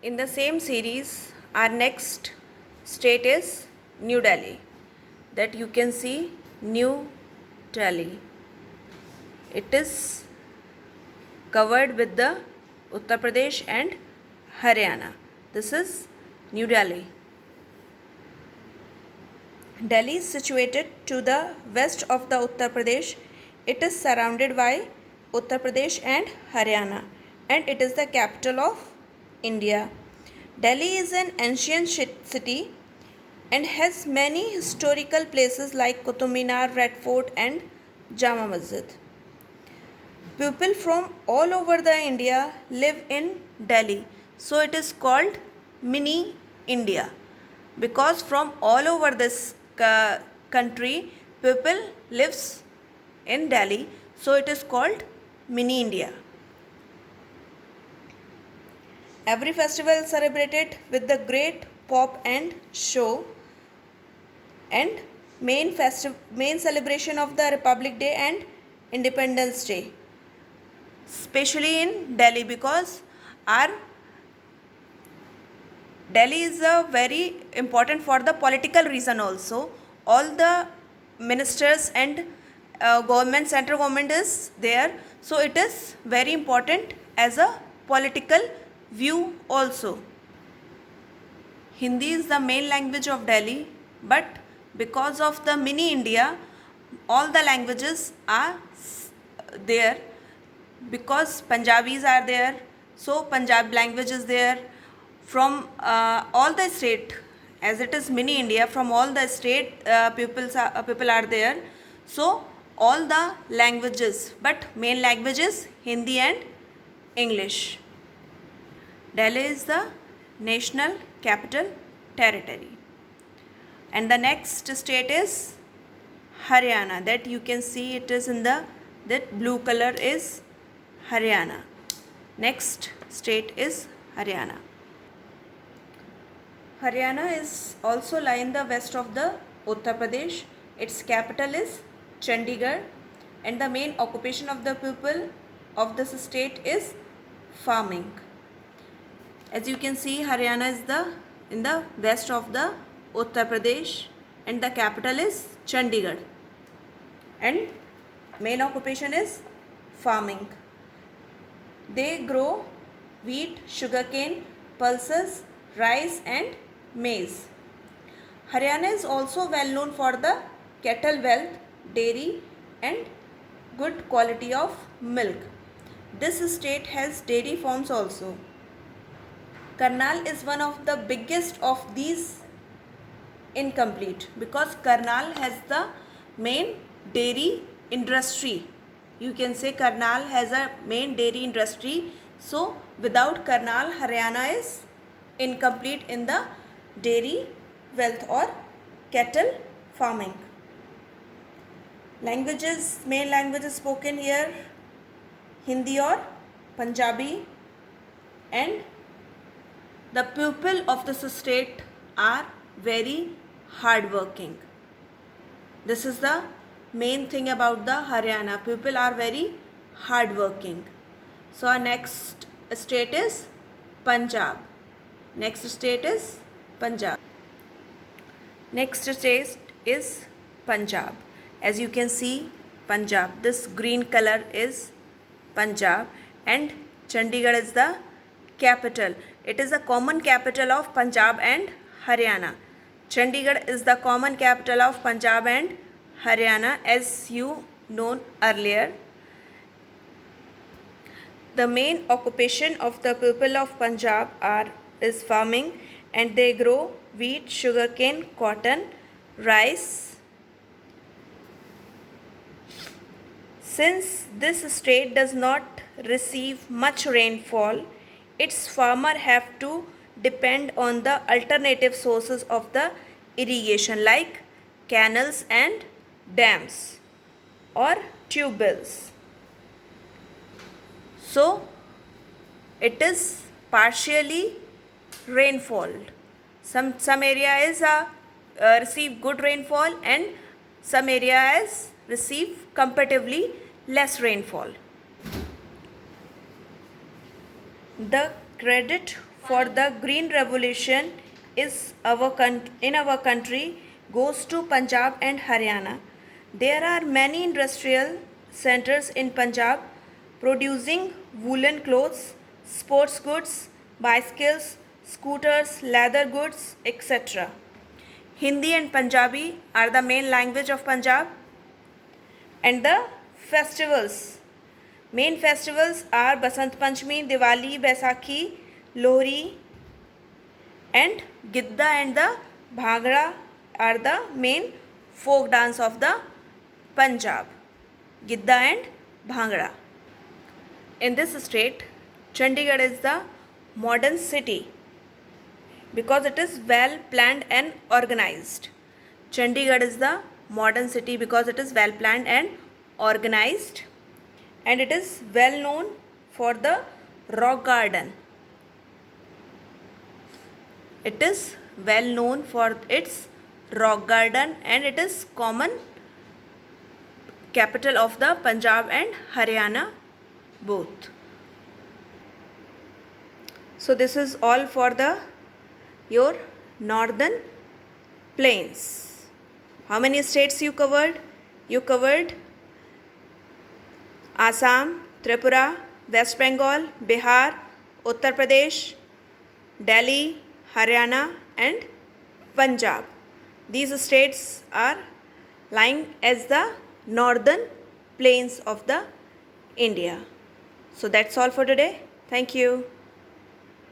In the same series, our next state is New Delhi. That you can see New Delhi. It is covered with the Uttar Pradesh and Haryana. This is New Delhi. Delhi is situated to the west of the Uttar Pradesh. It is surrounded by Uttar Pradesh and Haryana, and it is the capital of India. Delhi is an ancient city and has many historical places like Qutub Minar, Red Fort, and Jama Masjid. People from all over the India live in Delhi, so it is called Mini India because from all over this country people lives in Delhi, so it is called Mini India. Every festival is celebrated with the great pop and show, and main celebration of the Republic Day and Independence Day, especially in Delhi, because our Delhi is a very important for the political reason also. All the ministers and central government is there, so it is very important as a political view also. Hindi is the main language of Delhi, but because of the mini India, all the languages are there. Because Punjabis are there, so Punjab language is there. From all the state, as it is mini India, from all the state people are there, so all the languages, but main language is Hindi and English. Delhi is the national capital territory, and the next state is Haryana. That you can see it is in the that blue color is Haryana. Next state is Haryana. Haryana is also lie in the west of the Uttar Pradesh. Its capital is Chandigarh, and the main occupation of the people of this state is farming. As you can see, Haryana is in the west of the Uttar Pradesh, and the capital is Chandigarh, and main occupation is farming. They grow wheat, sugarcane, pulses, rice, and maize. Haryana is also well known for the cattle wealth, dairy, and good quality of milk. This state has dairy farms also. Karnal is one of the biggest of these incomplete, because Karnal has the main dairy industry. You can say Karnal has a main dairy industry. So without Karnal, Haryana is incomplete in the dairy wealth or cattle farming. Languages, main languages spoken here, Hindi or Punjabi, and the people of this state are very hardworking. This is the main thing about the Haryana. People are very hardworking. So our next state is Punjab. Next state is Punjab. Next state is Punjab. As you can see, Punjab. This green color is Punjab, and Chandigarh is the capital. It is the common capital of Punjab and Haryana. Chandigarh is the common capital of Punjab and Haryana, as you known earlier. The main occupation of the people of Punjab is farming, and they grow wheat, sugarcane, cotton, rice. Since this state does not receive much rainfall, its farmers have to depend on the alternative sources of the irrigation like canals and dams or tube wells. So it is partially rainfall. Some area is receive good rainfall, and some areas receive comparatively less rainfall. The credit for the green revolution is in our country goes to Punjab and Haryana. There are many industrial centers in Punjab producing woolen clothes, sports goods, bicycles, scooters, leather goods, etc. Hindi and Punjabi are the main language of Punjab. And the festivals. Main festivals are Basant Panchami, Diwali, Baisakhi, Lohri, and Gidda and the Bhangra are the main folk dance of the Punjab. Gidda and Bhangra. In this state, Chandigarh is the modern city because it is well planned and organized. Chandigarh is the modern city because it is well planned and organized, and it is well known for the rock garden. It is well known for its rock garden, and it is common capital of the Punjab and Haryana both. So this is all for the your northern plains. How many states you covered? You covered Assam, Tripura, West Bengal, Bihar, Uttar Pradesh, Delhi, Haryana and Punjab. These states are lying as the northern plains of the India. So that's all for today. Thank you.